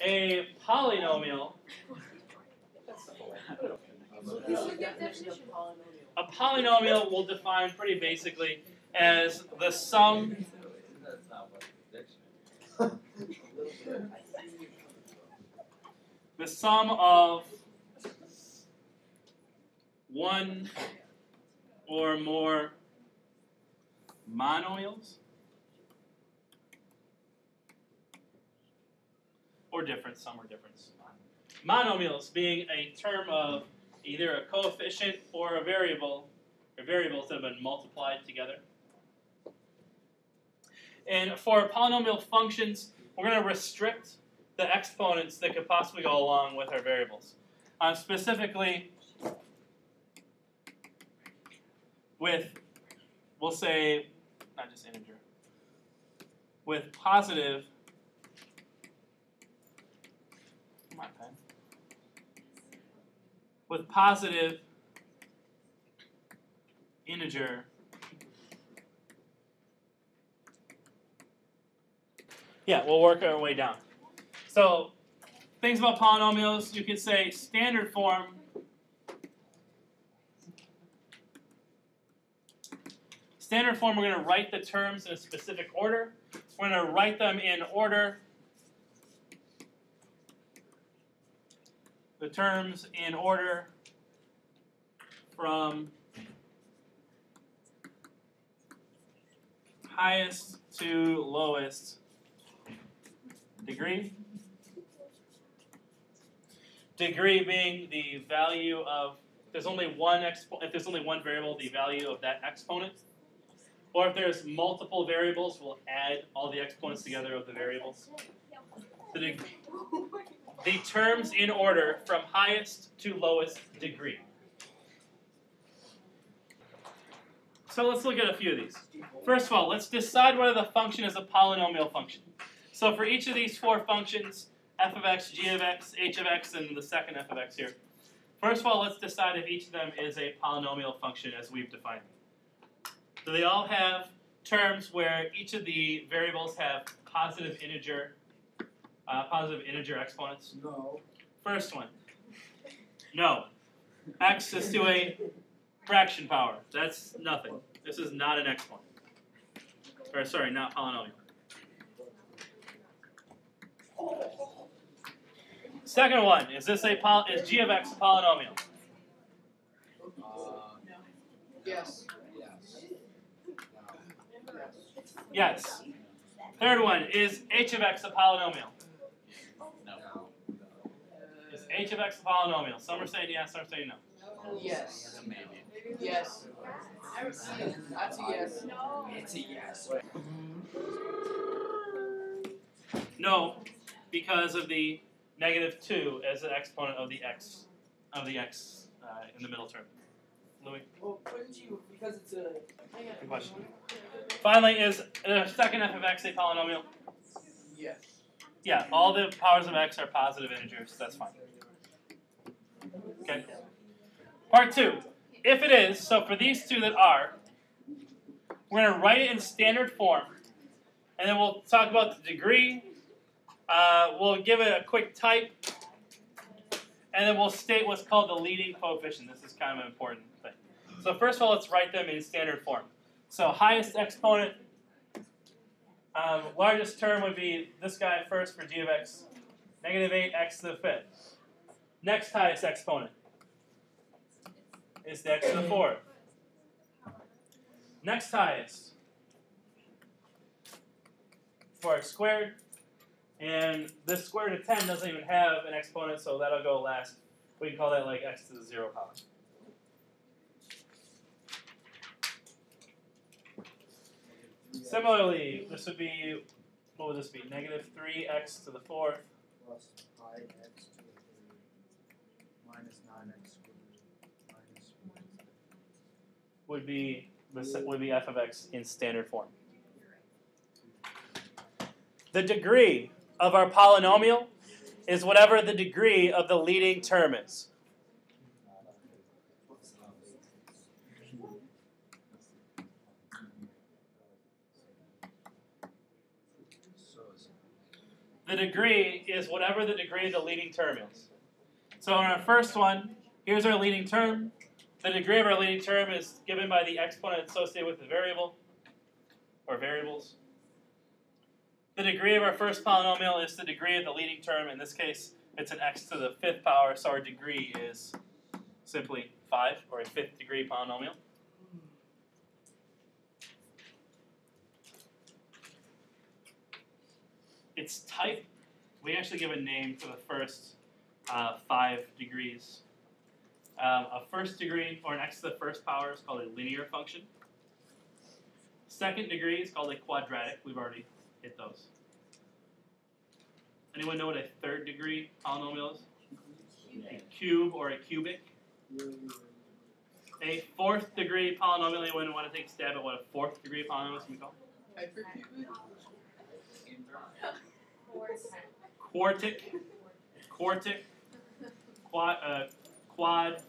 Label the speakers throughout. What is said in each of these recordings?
Speaker 1: A polynomial. A polynomial we'll define pretty basically as the sum of one or more monomials or difference, sum or difference. Monomials being a term of either a coefficient or a variables that have been multiplied together. And for polynomial functions, we're going to restrict the exponents that could possibly go along with our variables. Specifically, with, we'll say, not just integer, with positive, come on, pen, with positive integer we'll work our way down. So things about polynomials, you could say standard form. Standard form, we're going to write the terms in a specific order. We're going to write them in order. The terms in order from highest to lowest degree. Degree being the value of, if there's only one variable, the value of that exponent. Or if there's multiple variables, we'll add all the exponents together of the variables. The terms in order from highest to lowest degree. So let's look at a few of these. First of all, let's decide whether the function is a polynomial function. So for each of these four functions, f of x, g of x, h of x, and the second f of x here. First of all, let's decide if each of them is a polynomial function as we've defined. Do they all have terms where each of the variables have positive integer exponents?
Speaker 2: No.
Speaker 1: First one. No. X is to a fraction power. That's nothing. This is not an exponent. Or sorry, not polynomial. Second one, is g of x a polynomial?
Speaker 2: Yes.
Speaker 1: Yes. Third one, is h of x a polynomial?
Speaker 2: No.
Speaker 1: Is h of x a polynomial? Some are saying yes, some are saying no.
Speaker 2: Yes. Yes. That's a yes. It's a yes.
Speaker 1: No, because of the -2 as an exponent of the x in the middle term. Louis?
Speaker 2: Well, couldn't you, because it's a...
Speaker 1: Good question. Finally, is the second f of x a polynomial?
Speaker 2: Yes.
Speaker 1: Yeah, all the powers of x are positive integers. That's fine. Okay. Part 2. If it is, so for these two that are, we're going to write it in standard form, and then we'll talk about the degree. We'll give it a quick type, and then we'll state what's called the leading coefficient. This is kind of an important thing. So first of all, let's write them in standard form. So highest exponent, largest term would be this guy first for g of x, -8x to the 5th. Next highest exponent is the x to the 4th. Next highest, 4x squared. And this square root of 10 doesn't even have an exponent, so that'll go last. We can call that like x to the 0 power. Similarly, this would be, what would this be? -3x to the 4th.
Speaker 3: Plus pi x to the 3 minus 9x squared minus 4.
Speaker 1: Would be f of x in standard form. The degree of our polynomial is whatever the degree of the leading term is. the degree is whatever the degree of the leading term is. So in our first one, here's our leading term. The degree of our leading term is given by the exponent associated with the variable, or variables. The degree of our first polynomial is the degree of the leading term. In this case, it's an x to the 5th power, so our degree is simply 5, or a 5th degree polynomial. Its type, we actually give a name for the first 5 degrees. A first degree, or an x to the 1st power, is called a linear function. Second degree is called a quadratic. We've already hit those. Anyone know what a 3rd degree polynomial is? A cube or a cubic. A 4th degree polynomial. Anyone want to take a stab at what a 4th degree polynomial is called? Quartic. Quad,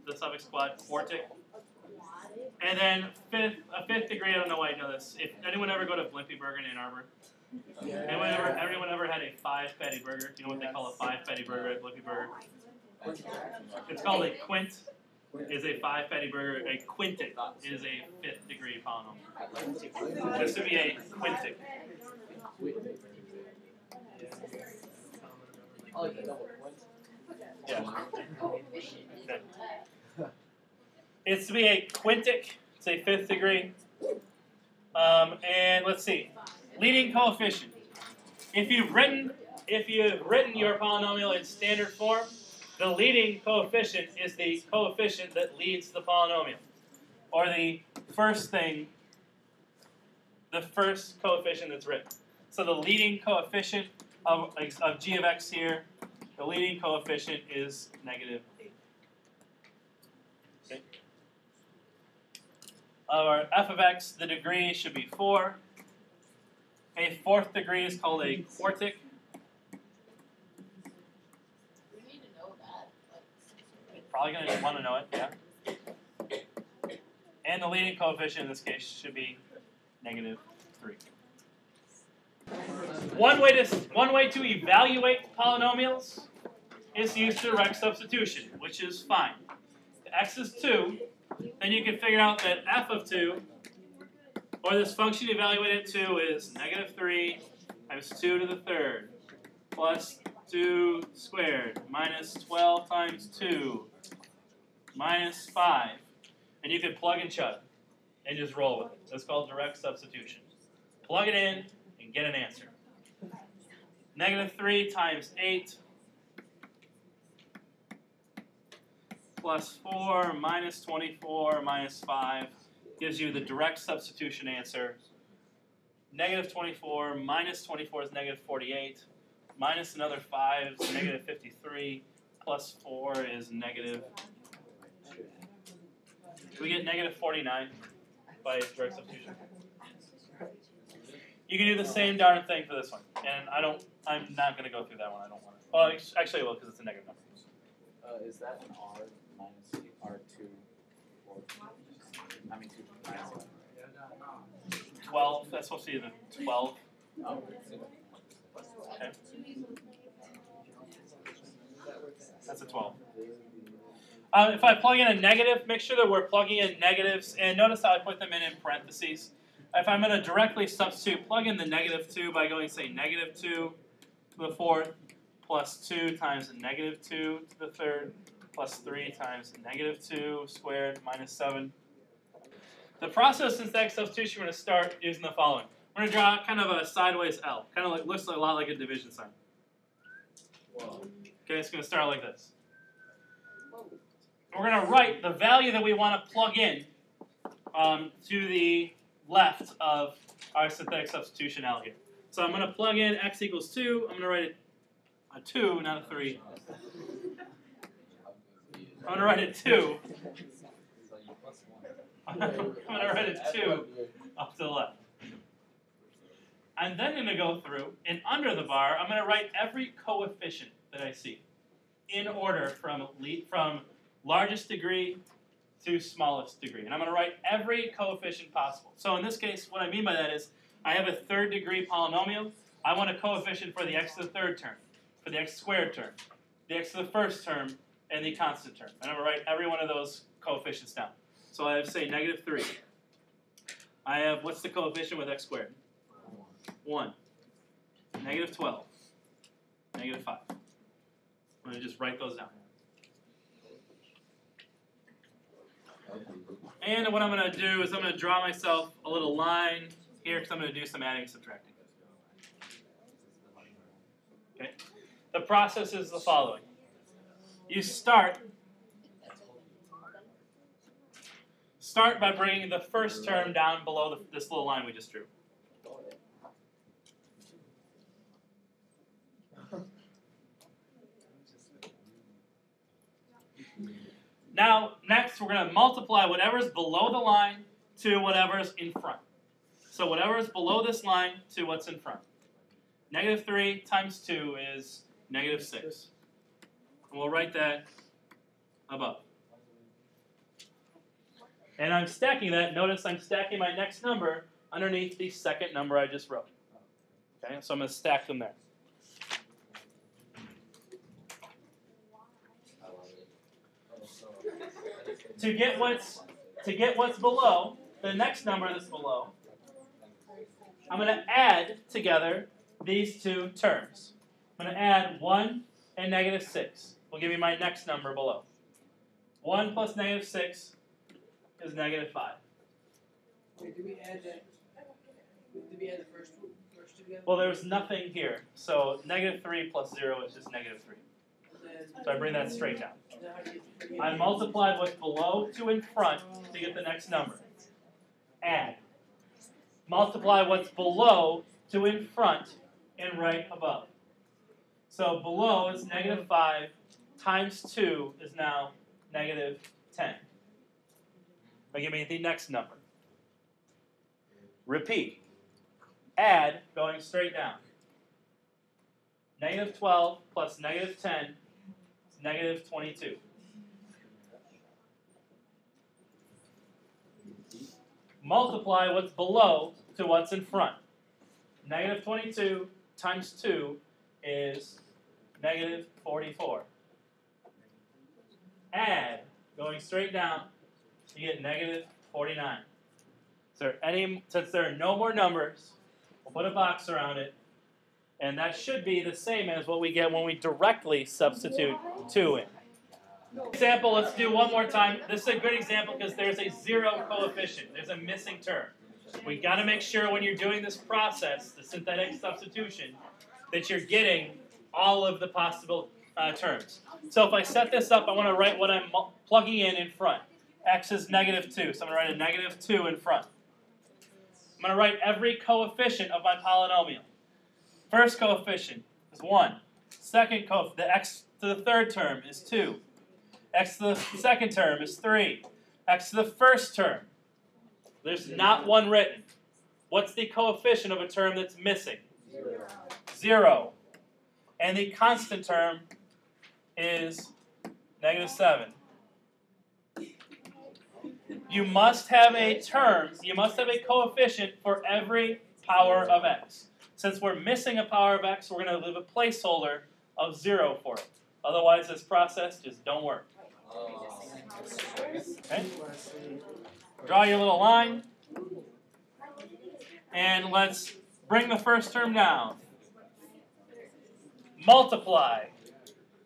Speaker 1: the suffix quad, quartic. And then a fifth degree, I don't know why I know this. If anyone ever go to Blimpie Burger in Ann Arbor? Anyone ever had a 5 patty burger? Do you know what they call a 5 patty burger at Blimpie Burger? It's called a quint. Is a 5 patty burger. A quintic is a 5th degree polynomial. This would be a quintic. Yeah. It's to be a quintic. It's a 5th degree. And let's see, leading coefficient. If you've written your polynomial in standard form, the leading coefficient is the coefficient that leads the polynomial, or the first coefficient that's written. So the leading coefficient of g of x here, the leading coefficient is -8. Okay. Our f of x, the degree should be 4. A 4th degree is called a quartic.
Speaker 4: We need to know that.
Speaker 1: You're probably going to want to know it, yeah. And the leading coefficient in this case should be -3. One way to evaluate polynomials is to use direct substitution, which is fine. If x is 2, then you can figure out that f of 2, or this function evaluated at 2, is -3 times 2 to the 3rd plus 2 squared minus 12 times 2 minus 5. And you can plug and chug and just roll with it. That's called direct substitution. Plug it in and get an answer. -3 times 8 plus 4 minus 24 minus 5 gives you the direct substitution answer. -24 minus 24 is -48. Minus another 5 is -53. Plus 4 is negative. We get -49 by direct substitution. You can do the same darn thing for this one. And I'm not going to go through that one. I don't want to. Well, actually I will, because it's a negative number.
Speaker 5: Is that an R minus R2 or I mean 2 minus 1?
Speaker 1: 12. That's supposed to be the 12.
Speaker 5: Oh.
Speaker 1: Okay. That's a 12. If I plug in a negative, make sure that we're plugging in negatives, and notice how I put them in parentheses. If I'm going to directly substitute, plug in the -2 by going, say, -2 to the 4th plus 2 times -2 to the 3rd plus 3 times -2 squared minus 7. The process in static substitution we're going to start using the following. We're going to draw kind of a sideways L. Kind of like, looks a lot like a division sign. Okay, it's going to start like this. We're going to write the value that we want to plug in to the left of our synthetic substitution L here. So I'm going to plug in x equals 2. I'm going to write it a 2, not a 3. I'm going to write it 2. I'm going to write it 2 up to the left. I'm then going to go through, and under the bar, I'm going to write every coefficient that I see in order from largest degree to smallest degree. And I'm going to write every coefficient possible. So in this case, what I mean by that is I have a 3rd degree polynomial. I want a coefficient for the x to the third term, for the x squared term, the x to the first term, and the constant term. And I'm going to write every one of those coefficients down. So I have, say, negative 3. I have, what's the coefficient with x squared? 1. Negative 12. Negative 5. I'm going to just write those down. And what I'm going to do is I'm going to draw myself a little line here because I'm going to do some adding and subtracting. Okay. The process is the following. You start by bringing the first term down below this little line we just drew. Now, next we're going to multiply whatever's below the line to whatever's in front. So whatever's below this line to what's in front. Negative 3 times 2 is negative 6. And we'll write that above. And I'm stacking that. Notice I'm stacking my next number underneath the second number I just wrote. Okay, so I'm going to stack them there. To get what's below, the next number that's below, I'm going to add together these two terms. I'm going to add 1 and negative 6. Will give me my next number below. 1 plus negative 6 is negative 5.
Speaker 2: Wait, did we add that? Did we add the first two together?
Speaker 1: Well, there's nothing here. So negative 3 plus 0 is just negative 3. So I bring that straight down. I multiplied what's below to in front to get the next number. Add. Multiply what's below to in front and right above. So below is negative 5 times 2 is now negative 10. Now give me the next number. Repeat. Add going straight down. Negative 12 plus negative 10 is negative 22. Multiply what's below to what's in front. Negative 22 times 2 is negative 44. Add, going straight down, you get negative 49. Since there are no more numbers, we'll put a box around it, and that should be the same as what we get when we directly substitute 2 in. Example, let's do one more time. This is a good example because there's a 0 coefficient. There's a missing term. We've got to make sure when you're doing this process, the synthetic substitution, that you're getting all of the possible terms. So if I set this up, I want to write what I'm plugging in front. X is negative 2, so I'm going to write a negative 2 in front. I'm going to write every coefficient of my polynomial. First coefficient is 1. Second coefficient, the x to the third term is 2. X to the second term is 3. X to the first term, there's not one written. What's the coefficient of a term that's missing? 0. And the constant term is negative 7. You must have a term, you must have a coefficient for every power of x. Since we're missing a power of x, we're going to leave a placeholder of 0 for it. Otherwise, this process just don't work. Okay? Draw your little line. And let's bring the first term down. Multiply.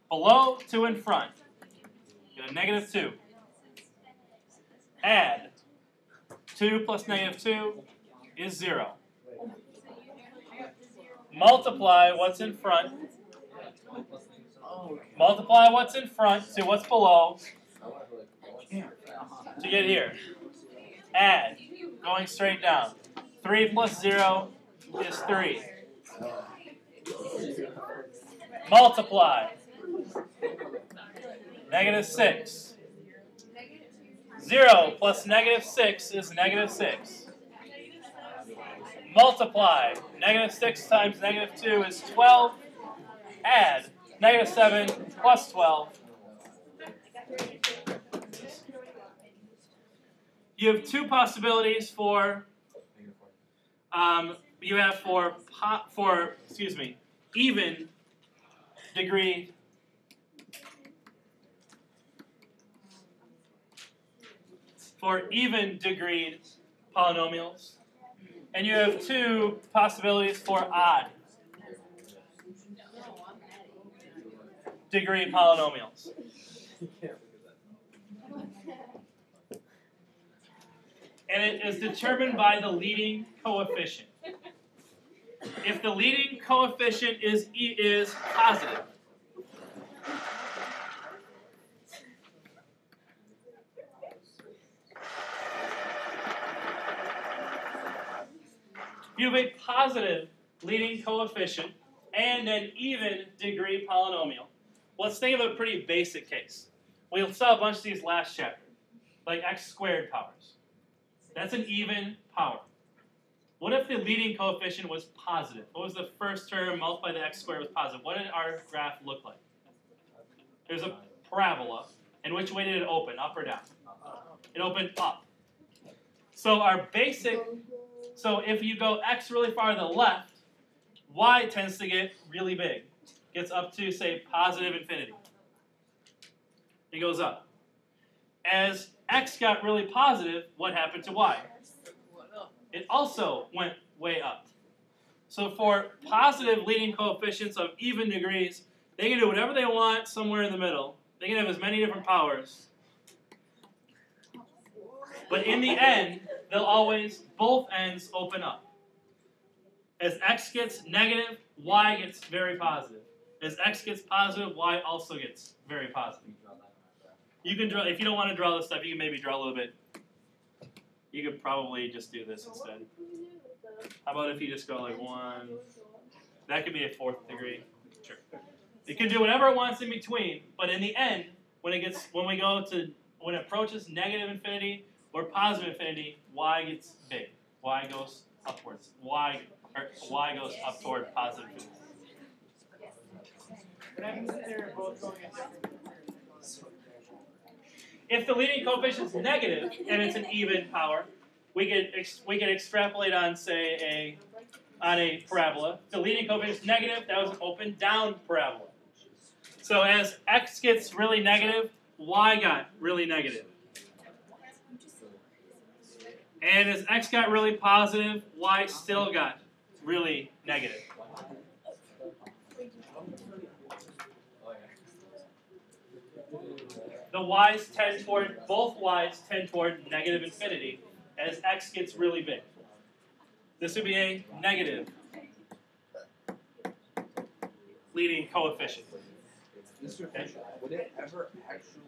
Speaker 1: Below to in front. Get a negative 2. Add. 2 plus negative 2 is 0. Multiply what's in front. Multiply what's in front to what's below to get here. Add. Going straight down. 3 plus 0 is 3. Multiply. Negative 6. 0 plus negative 6 is negative 6. Multiply. Negative 6 times negative 2 is 12. Add. Negative 7 plus 12. You have two possibilities for you have for even degree polynomials, and you have two possibilities for odd degree polynomials. And it is determined by the leading coefficient. If the leading coefficient is positive, you have a positive leading coefficient and an even degree polynomial. Let's think of a pretty basic case. We saw a bunch of these last chapter, like x squared powers. That's an even power. What if the leading coefficient was positive? What was the first term multiplied by the x squared was positive? What did our graph look like? There's a parabola. And which way did it open, up or down? It opened up. So our basic, so if you go x really far to the left, y tends to get really big. Gets up to, say, positive infinity. It goes up. As x got really positive, what happened to y? It also went way up. So for positive leading coefficients of even degrees, they can do whatever they want somewhere in the middle. They can have as many different powers. But in the end, they'll always, both ends open up. As x gets negative, y gets very positive. As x gets positive, y also gets very positive. You can draw, if you don't want to draw this stuff, you can maybe draw a little bit. You could probably just do this instead. How about if you just go like 1, that could be a 4th degree. Sure. It can do whatever it wants in between, but in the end, when it approaches negative infinity or positive infinity, y gets big. Y goes upwards. Y goes up toward positive infinity.
Speaker 2: What happens if they're both going in different
Speaker 1: If the leading coefficient is negative and it's an even power, we could extrapolate on, say, a parabola. If the leading coefficient is negative, that was an open down parabola. So as x gets really negative, y got really negative. And as x got really positive, y still got really negative. The y's tend toward, both y's tend toward negative infinity as x gets really big. This would be a negative leading coefficient.
Speaker 6: Mr. Fisher, would it ever actually